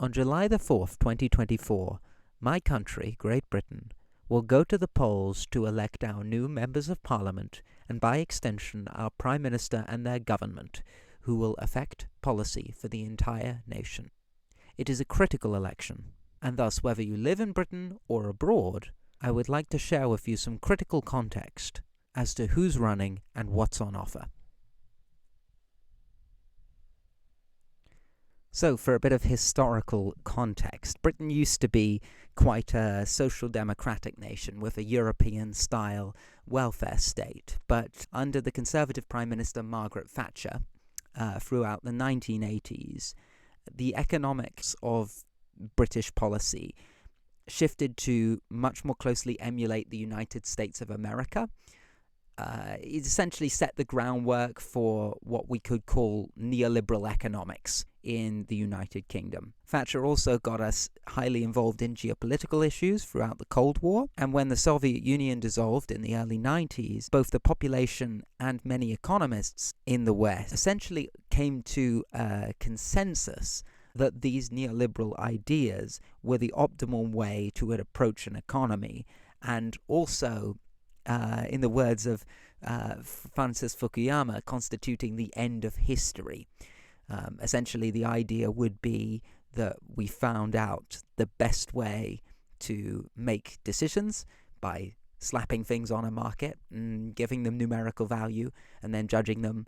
On July the 4th, 2024, my country, Great Britain, will go to the polls to elect our new members of Parliament and by extension our Prime Minister and their government, who will affect policy for the entire nation. It is a critical election, and thus whether you live in Britain or abroad, I would like to share with you some critical context as to who's running and what's on offer. So, for a bit of historical context, Britain used to be quite a social democratic nation with a European-style welfare state, but under the Conservative Prime Minister Margaret Thatcher, throughout the 1980s, the economics of British policy shifted to much more closely emulate the United States of America. It essentially set the groundwork for what we could call neoliberal economics in the United Kingdom. Thatcher also got us highly involved in geopolitical issues throughout the Cold War, and when the Soviet Union dissolved in the early 90s, both the population and many economists in the West essentially came to a consensus that these neoliberal ideas were the optimal way to approach an economy, and also in the words of Francis Fukuyama, constituting the end of history. Essentially, the idea would be that we found out the best way to make decisions by slapping things on a market and giving them numerical value and then judging them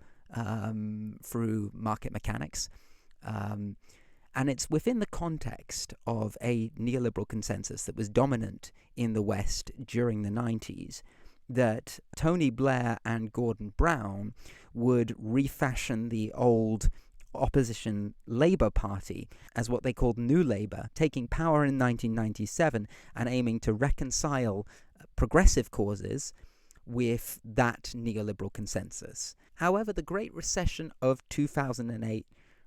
through market mechanics. And it's within the context of a neoliberal consensus that was dominant in the West during the 90s that Tony Blair and Gordon Brown would refashion the old opposition Labour Party as what they called New Labour, taking power in 1997 and aiming to reconcile progressive causes with that neoliberal consensus. However, the Great Recession of 2008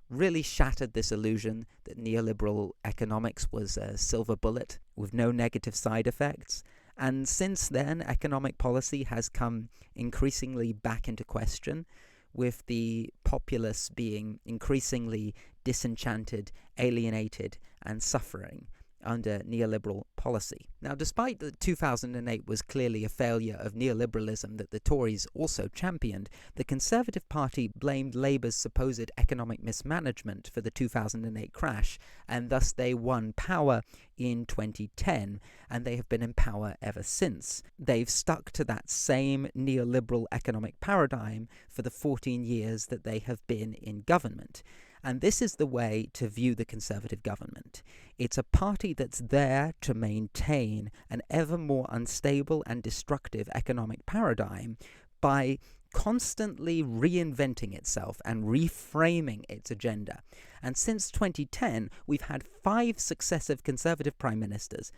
really shattered this illusion that neoliberal economics was a silver bullet with no negative side effects. And since then, economic policy has come increasingly back into question, with the populace being increasingly disenchanted, alienated, and suffering under neoliberal policy. Now, despite that 2008 was clearly a failure of neoliberalism that the Tories also championed, the Conservative Party blamed Labour's supposed economic mismanagement for the 2008 crash, and thus they won power in 2010, and they have been in power ever since. They've stuck to that same neoliberal economic paradigm for the 14 years that they have been in government. And this is the way to view the Conservative government. It's a party that's there to maintain an ever more unstable and destructive economic paradigm by constantly reinventing itself and reframing its agenda. And since 2010, we've had 5 successive Conservative prime ministers.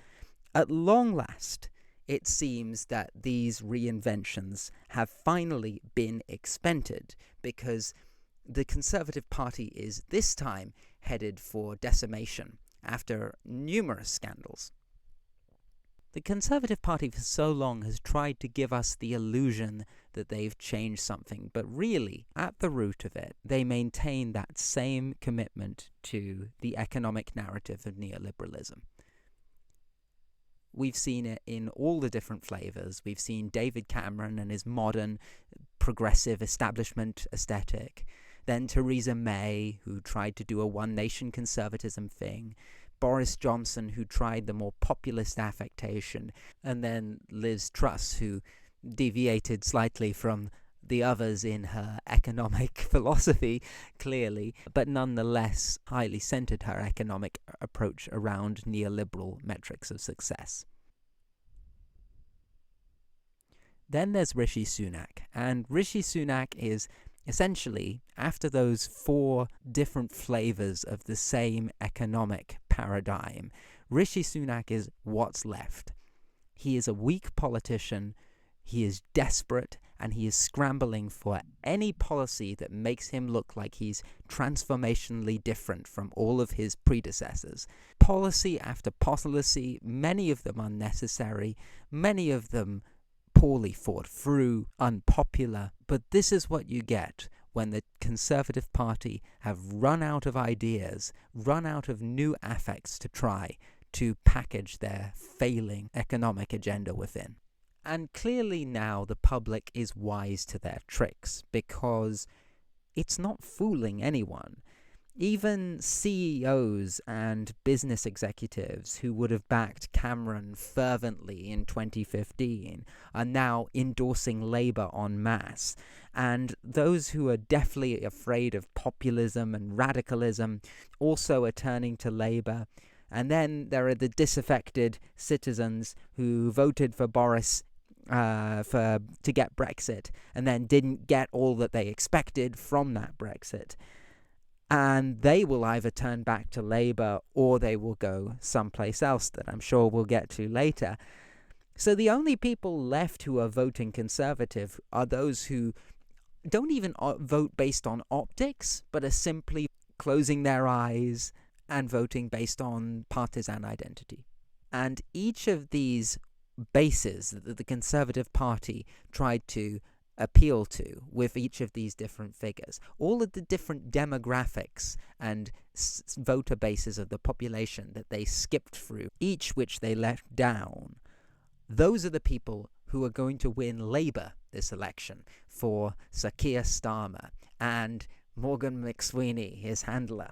At long last, it seems that these reinventions have finally been expended, because the Conservative Party is this time headed for decimation after numerous scandals. The Conservative Party for so long has tried to give us the illusion that they've changed something, but really, at the root of it, they maintain that same commitment to the economic narrative of neoliberalism. We've seen it in all the different flavours. We've seen David Cameron and his modern, progressive establishment aesthetic. Then Theresa May, who tried to do a one-nation conservatism thing. Boris Johnson, who tried the more populist affectation. And then Liz Truss, who deviated slightly from the others in her economic philosophy, clearly, but nonetheless highly centered her economic approach around neoliberal metrics of success. Then there's Rishi Sunak, and Rishi Sunak is essentially, after those 4 different flavors of the same economic paradigm, Rishi Sunak is what's left. He is a weak politician, he is desperate, and he is scrambling for any policy that makes him look like he's transformationally different from all of his predecessors. Policy after policy, many of them unnecessary, many of them poorly thought through, unpopular, but this is what you get when the Conservative Party have run out of ideas, run out of new affects to try to package their failing economic agenda within. And clearly now the public is wise to their tricks, because it's not fooling anyone. Even CEOs and business executives who would have backed Cameron fervently in 2015 are now endorsing Labour en masse. And those who are deathly afraid of populism and radicalism also are turning to Labour. And then there are the disaffected citizens who voted for Boris to get Brexit and then didn't get all that they expected from that Brexit. And they will either turn back to Labour or they will go someplace else that I'm sure we'll get to later. So the only people left who are voting Conservative are those who don't even vote based on optics, but are simply closing their eyes and voting based on partisan identity. And each of these bases that the Conservative Party tried to appeal to with each of these different figures, all of the different demographics and voter bases of the population that they skipped through, each which they left down, those are the people who are going to win Labour this election for Sir Keir Starmer and Morgan McSweeney, his handler.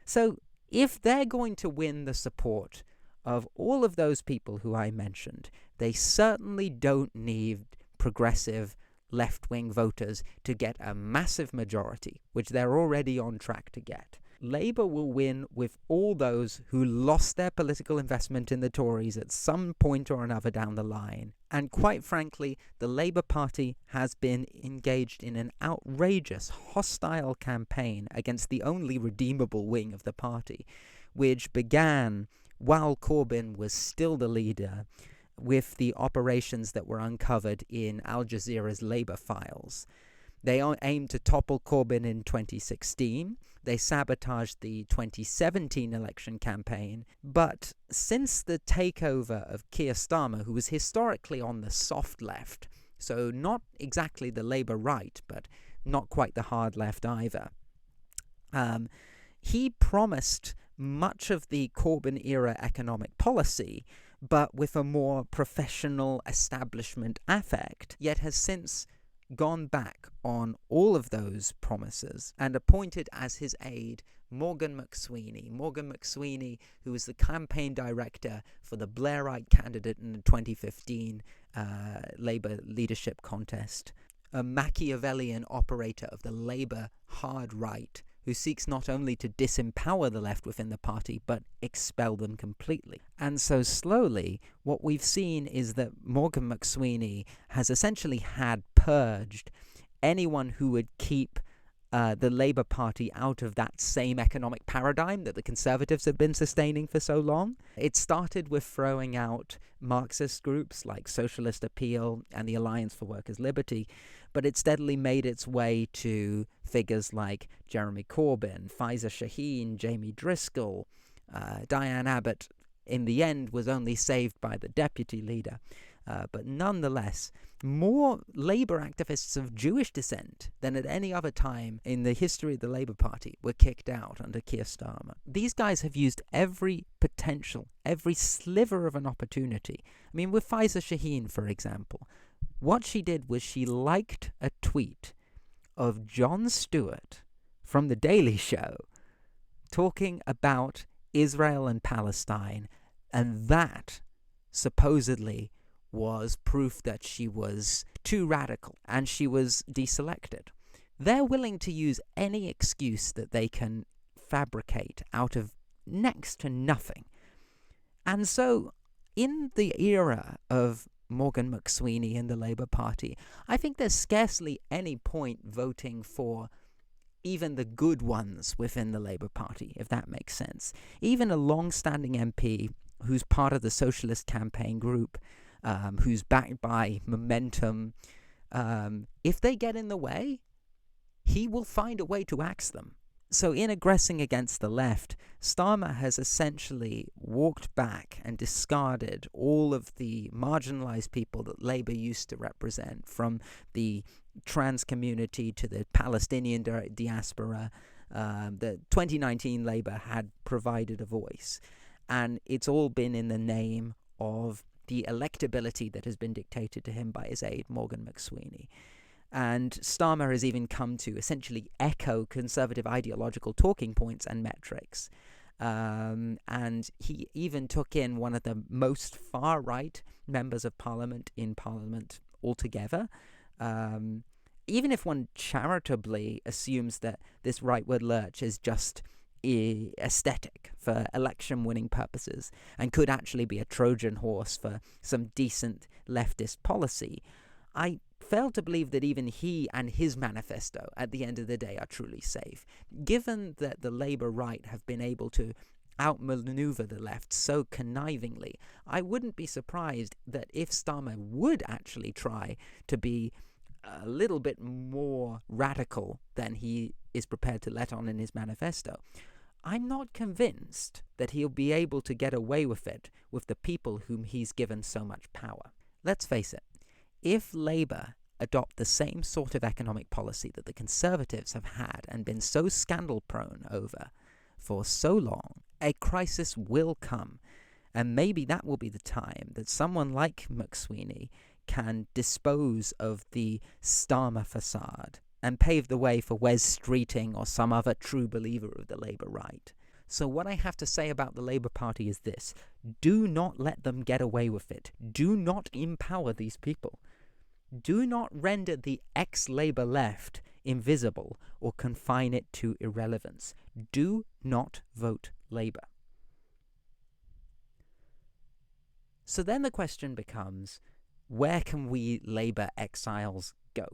So if they're going to win the support of all of those people who I mentioned, they certainly don't need progressive left-wing voters to get a massive majority, which they're already on track to get. Labour will win with all those who lost their political investment in the Tories at some point or another down the line. And quite frankly, the Labour Party has been engaged in an outrageous, hostile campaign against the only redeemable wing of the party, which began while Corbyn was still the leader, with the operations that were uncovered in Al Jazeera's Labour files. They aimed to topple Corbyn in 2016. They sabotaged the 2017 election campaign. But since the takeover of Keir Starmer, who was historically on the soft left, so not exactly the Labour right, but not quite the hard left either, he promised much of the Corbyn-era economic policy, but with a more professional establishment affect, yet has since gone back on all of those promises and appointed as his aide Morgan McSweeney. Morgan McSweeney, who was the campaign director for the Blairite candidate in the 2015 Labour leadership contest, a Machiavellian operator of the Labour hard right, who seeks not only to disempower the left within the party, but expel them completely. And so slowly, what we've seen is that Morgan McSweeney has essentially had purged anyone who would keep the Labour Party out of that same economic paradigm that the Conservatives have been sustaining for so long. It started with throwing out Marxist groups like Socialist Appeal and the Alliance for Workers' Liberty, but it steadily made its way to figures like Jeremy Corbyn, Faiza Shaheen, Jamie Driscoll. Diane Abbott, in the end, was only saved by the deputy leader. But nonetheless, more Labour activists of Jewish descent than at any other time in the history of the Labour Party were kicked out under Keir Starmer. These guys have used every potential, every sliver of an opportunity. I mean, with Faiza Shaheen, for example, what she did was she liked a tweet of Jon Stewart from The Daily Show talking about Israel and Palestine, and that supposedly was proof that she was too radical and she was deselected. They're willing to use any excuse that they can fabricate out of next to nothing. And so, in the era of Morgan McSweeney and the Labour Party, I think there's scarcely any point voting for even the good ones within the Labour Party, if that makes sense. Even a long-standing MP who's part of the Socialist campaign group, who's backed by Momentum, if they get in the way, he will find a way to axe them. So in aggressing against the left, Starmer has essentially walked back and discarded all of the marginalized people that Labour used to represent, from the trans community to the Palestinian diaspora. The 2019 Labour had provided a voice, and it's all been in the name of the electability that has been dictated to him by his aide, Morgan McSweeney. And Starmer has even come to essentially echo conservative ideological talking points and metrics. And he even took in one of the most far-right members of Parliament in Parliament altogether. Even if one charitably assumes that this rightward lurch is just aesthetic for election-winning purposes and could actually be a Trojan horse for some decent leftist policy, I fail to believe that even he and his manifesto at the end of the day are truly safe. Given that the Labour right have been able to outmaneuver the left so connivingly, I wouldn't be surprised that if Starmer would actually try to be a little bit more radical than he is prepared to let on in his manifesto, I'm not convinced that he'll be able to get away with it with the people whom he's given so much power. Let's face it, if Labour adopt the same sort of economic policy that the Conservatives have had and been so scandal-prone over for so long, a crisis will come. And maybe that will be the time that someone like McSweeney can dispose of the Starmer facade and pave the way for Wes Streeting or some other true believer of the Labour right. So what I have to say about the Labour Party is this: do not let them get away with it. Do not empower these people. Do not render the ex-Labour left invisible or confine it to irrelevance. Do not vote Labour. So then the question becomes, where can we Labour exiles go?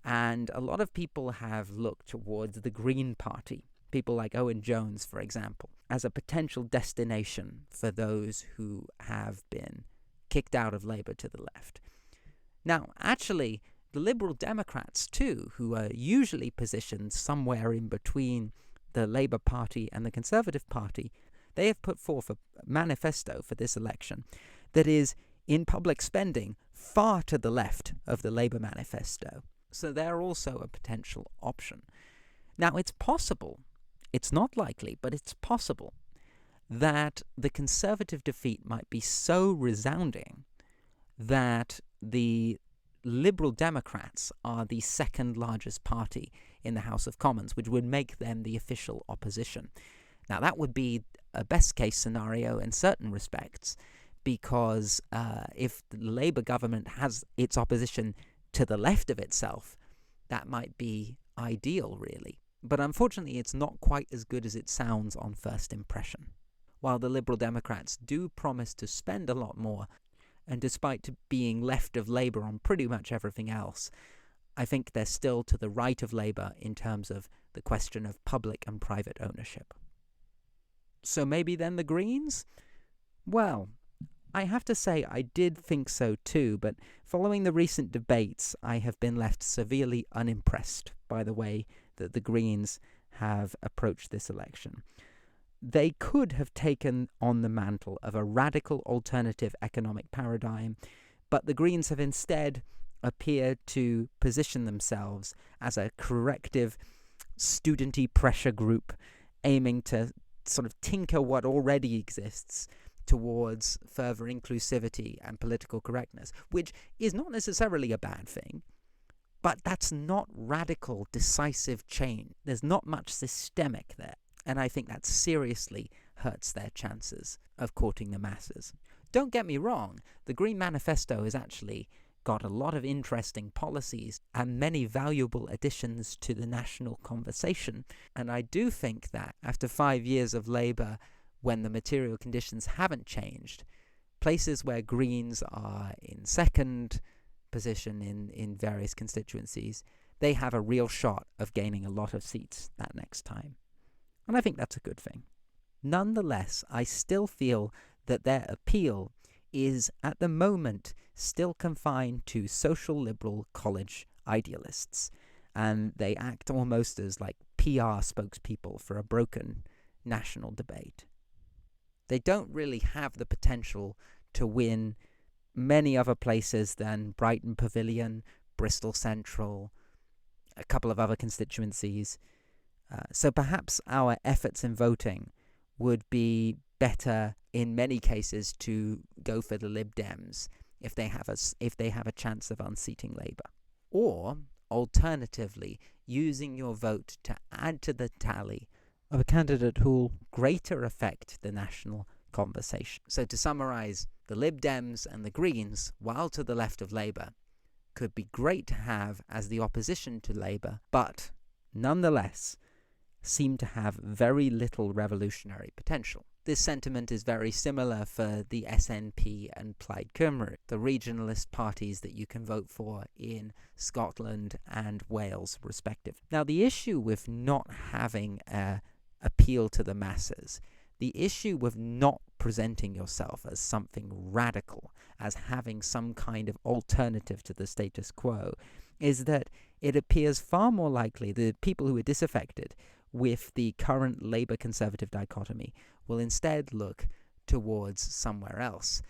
And a lot of people have looked towards the Green Party, people like Owen Jones, for example, as a potential destination for those who have been kicked out of Labour to the left. Now, actually, the Liberal Democrats, too, who are usually positioned somewhere in between the Labour Party and the Conservative Party, they have put forth a manifesto for this election that is, in public spending, far to the left of the Labour manifesto. So they're also a potential option. Now, it's possible, it's not likely, but it's possible that the Conservative defeat might be so resounding that the Liberal Democrats are the second largest party in the House of Commons, which would make them the official opposition. Now, that would be a best-case scenario in certain respects, because if the Labour government has its opposition to the left of itself, that might be ideal, really. But unfortunately, it's not quite as good as it sounds on first impression. While the Liberal Democrats do promise to spend a lot more, and despite being left of Labour on pretty much everything else, I think they're still to the right of Labour in terms of the question of public and private ownership. So maybe then the Greens? Well, I have to say I did think so too, but following the recent debates, I have been left severely unimpressed by the way that the Greens have approached this election. They could have taken on the mantle of a radical alternative economic paradigm, but the Greens have instead appeared to position themselves as a corrective, student-y pressure group aiming to sort of tinker what already exists towards further inclusivity and political correctness, which is not necessarily a bad thing, but that's not radical, decisive change. There's not much systemic there. And I think that seriously hurts their chances of courting the masses. Don't get me wrong, the Green Manifesto has actually got a lot of interesting policies and many valuable additions to the national conversation. And I do think that after 5 years of Labour, when the material conditions haven't changed, places where Greens are in second position in various constituencies, they have a real shot of gaining a lot of seats that next time. And I think that's a good thing. Nonetheless, I still feel that their appeal is, at the moment, still confined to social liberal college idealists. And they act almost as like PR spokespeople for a broken national debate. They don't really have the potential to win many other places than Brighton Pavilion, Bristol Central, a couple of other constituencies. So perhaps our efforts in voting would be better in many cases to go for the Lib Dems if they have a chance of unseating Labour. Or, alternatively, using your vote to add to the tally of a candidate who'll greater affect the national conversation. So to summarise, the Lib Dems and the Greens, while to the left of Labour, could be great to have as the opposition to Labour, but nonetheless seem to have very little revolutionary potential. This sentiment is very similar for the SNP and Plaid Cymru, the regionalist parties that you can vote for in Scotland and Wales, respectively. Now, the issue with not having an appeal to the masses, the issue with not presenting yourself as something radical, as having some kind of alternative to the status quo, is that it appears far more likely the people who are disaffected with the current Labour-Conservative dichotomy will instead look towards somewhere else.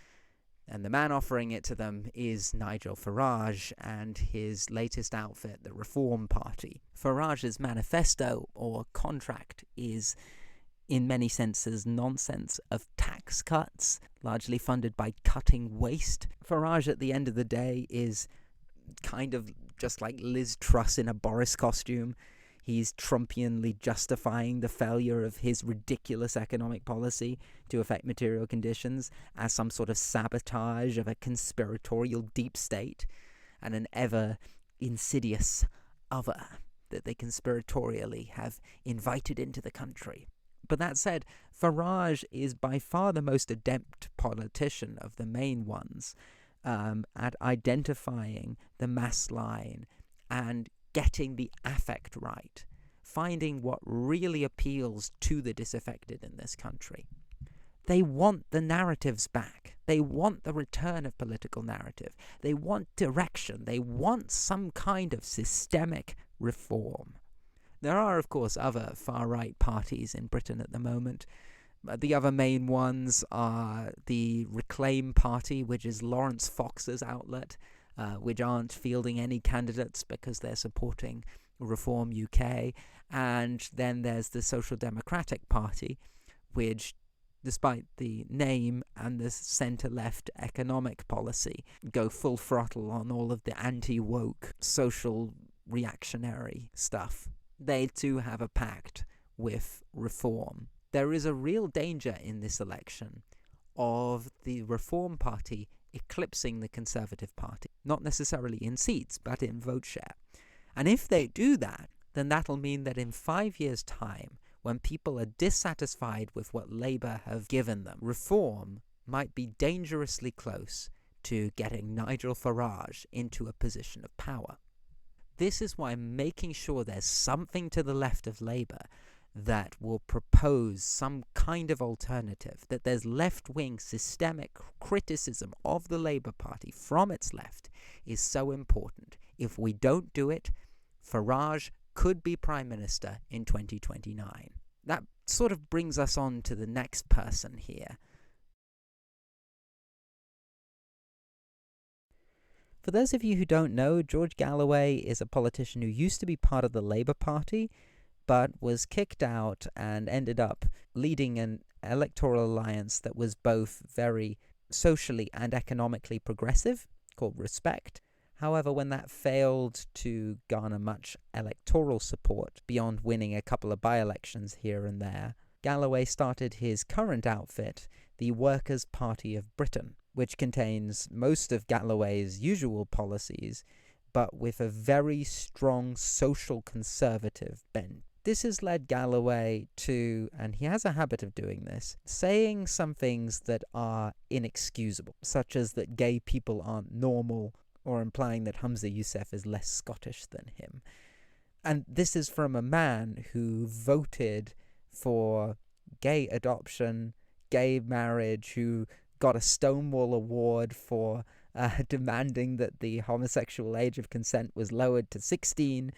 And the man offering it to them is Nigel Farage and his latest outfit, the Reform Party. Farage's manifesto or contract is, in many senses, nonsense of tax cuts, largely funded by cutting waste. Farage, at the end of the day, is kind of just like Liz Truss in a Boris costume. He's Trumpianly justifying the failure of his ridiculous economic policy to affect material conditions as some sort of sabotage of a conspiratorial deep state and an ever insidious other that they conspiratorially have invited into the country. But that said, Farage is by far the most adept politician of the main ones at identifying the mass line and getting the affect right, finding what really appeals to the disaffected in this country. They want the narratives back. They want the return of political narrative. They want direction. They want some kind of systemic reform. There are, of course, other far-right parties in Britain at the moment. The other main ones are the Reclaim Party, which is Lawrence Fox's outlet, which aren't fielding any candidates because they're supporting Reform UK. And then there's the Social Democratic Party, which, despite the name and the centre-left economic policy, go full throttle on all of the anti-woke social reactionary stuff. They too have a pact with Reform. There is a real danger in this election of the Reform Party eclipsing the Conservative Party, not necessarily in seats, but in vote share. And if they do that, then that'll mean that in 5 years' time, when people are dissatisfied with what Labour have given them, Reform might be dangerously close to getting Nigel Farage into a position of power. This is why making sure there's something to the left of Labour that will propose some kind of alternative, that there's left-wing systemic criticism of the Labour Party from its left, is so important. If we don't do it, Farage could be Prime Minister in 2029. That sort of brings us on to the next person here. For those of you who don't know, George Galloway is a politician who used to be part of the Labour Party, but was kicked out and ended up leading an electoral alliance that was both very socially and economically progressive, called Respect. However, when that failed to garner much electoral support beyond winning a couple of by-elections here and there, Galloway started his current outfit, the Workers' Party of Britain, which contains most of Galloway's usual policies, but with a very strong social conservative bent. This has led Galloway to, and he has a habit of doing this, saying some things that are inexcusable, such as that gay people aren't normal, or implying that Humza Yousaf is less Scottish than him. And this is from a man who voted for gay adoption, gay marriage, who got a Stonewall Award for demanding that the homosexual age of consent was lowered to 16,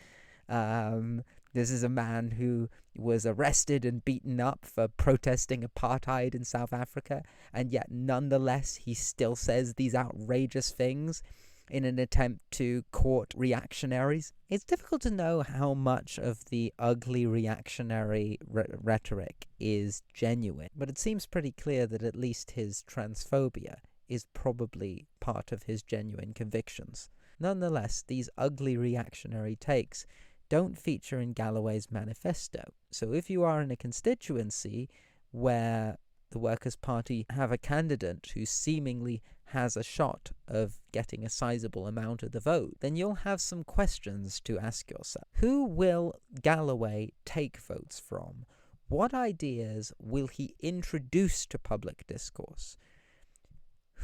This is a man who was arrested and beaten up for protesting apartheid in South Africa, and yet nonetheless he still says these outrageous things in an attempt to court reactionaries. It's difficult to know how much of the ugly reactionary rhetoric is genuine, but it seems pretty clear that at least his transphobia is probably part of his genuine convictions. Nonetheless, these ugly reactionary takes don't feature in Galloway's manifesto. So if you are in a constituency where the Workers' Party have a candidate who seemingly has a shot of getting a sizable amount of the vote, then you'll have some questions to ask yourself. Who will Galloway take votes from? What ideas will he introduce to public discourse?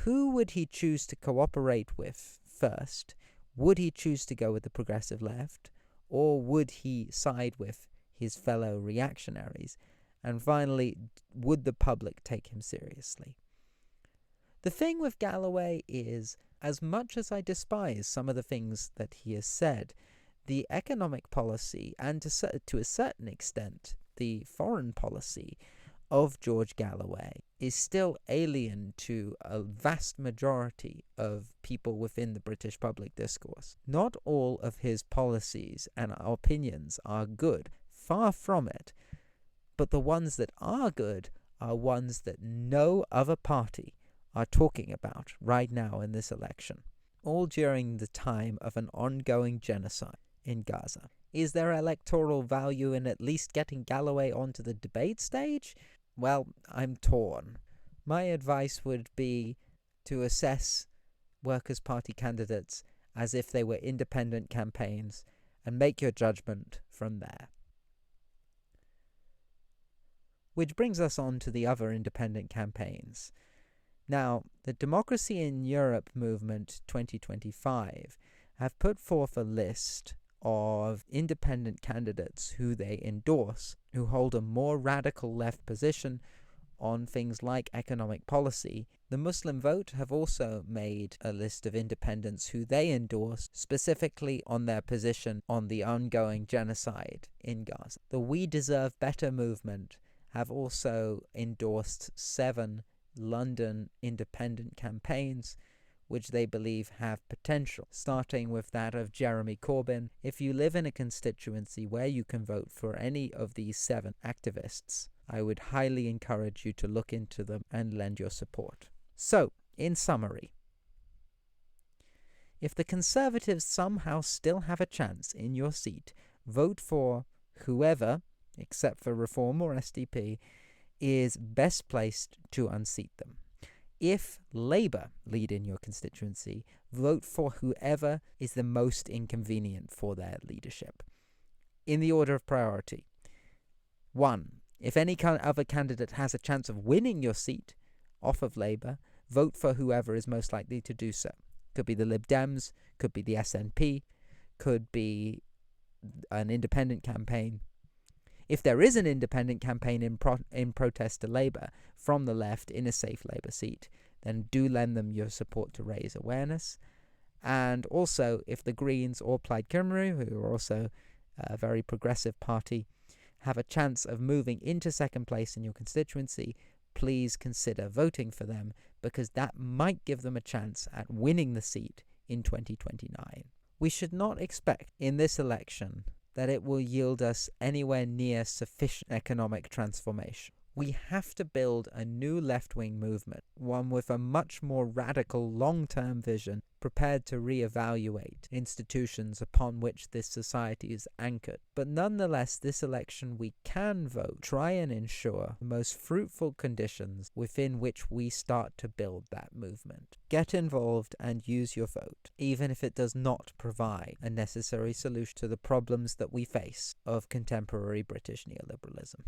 Who would he choose to cooperate with first? Would he choose to go with the progressive left? Or would he side with his fellow reactionaries? And finally, would the public take him seriously? The thing with Galloway is, as much as I despise some of the things that he has said, the economic policy, and to a certain extent, the foreign policy of George Galloway is still alien to a vast majority of people within the British public discourse. Not all of his policies and opinions are good, far from it, but the ones that are good are ones that no other party are talking about right now in this election, all during the time of an ongoing genocide in Gaza. Is there electoral value in at least getting Galloway onto the debate stage? Well, I'm torn. My advice would be to assess Workers' Party candidates as if they were independent campaigns and make your judgment from there. Which brings us on to the other independent campaigns. Now, the Democracy in Europe Movement 2025 have put forth a list of independent candidates who they endorse, who hold a more radical left position on things like economic policy. The Muslim Vote have also made a list of independents who they endorse, specifically on their position on the ongoing genocide in Gaza. The We Deserve Better movement have also endorsed 7 London independent campaigns, which they believe have potential, starting with that of Jeremy Corbyn. If you live in a constituency where you can vote for any of these 7 activists, I would highly encourage you to look into them and lend your support. So, in summary, if the Conservatives somehow still have a chance in your seat, vote for whoever, except for Reform or SDP, is best placed to unseat them. If Labour lead in your constituency, vote for whoever is the most inconvenient for their leadership. In the order of priority. 1. If any other candidate has a chance of winning your seat off of Labour, vote for whoever is most likely to do so. Could be the Lib Dems, could be the SNP, could be an independent campaign. If there is an independent campaign in protest to Labour from the left in a safe Labour seat, then do lend them your support to raise awareness. And also, if the Greens or Plaid Cymru, who are also a very progressive party, have a chance of moving into second place in your constituency, please consider voting for them, because that might give them a chance at winning the seat in 2029. We should not expect in this election that it will yield us anywhere near sufficient economic transformation. We have to build a new left-wing movement, one with a much more radical long-term vision, prepared to re-evaluate institutions upon which this society is anchored. But nonetheless, this election we can vote, try and ensure the most fruitful conditions within which we start to build that movement. Get involved and use your vote, even if it does not provide a necessary solution to the problems that we face of contemporary British neoliberalism.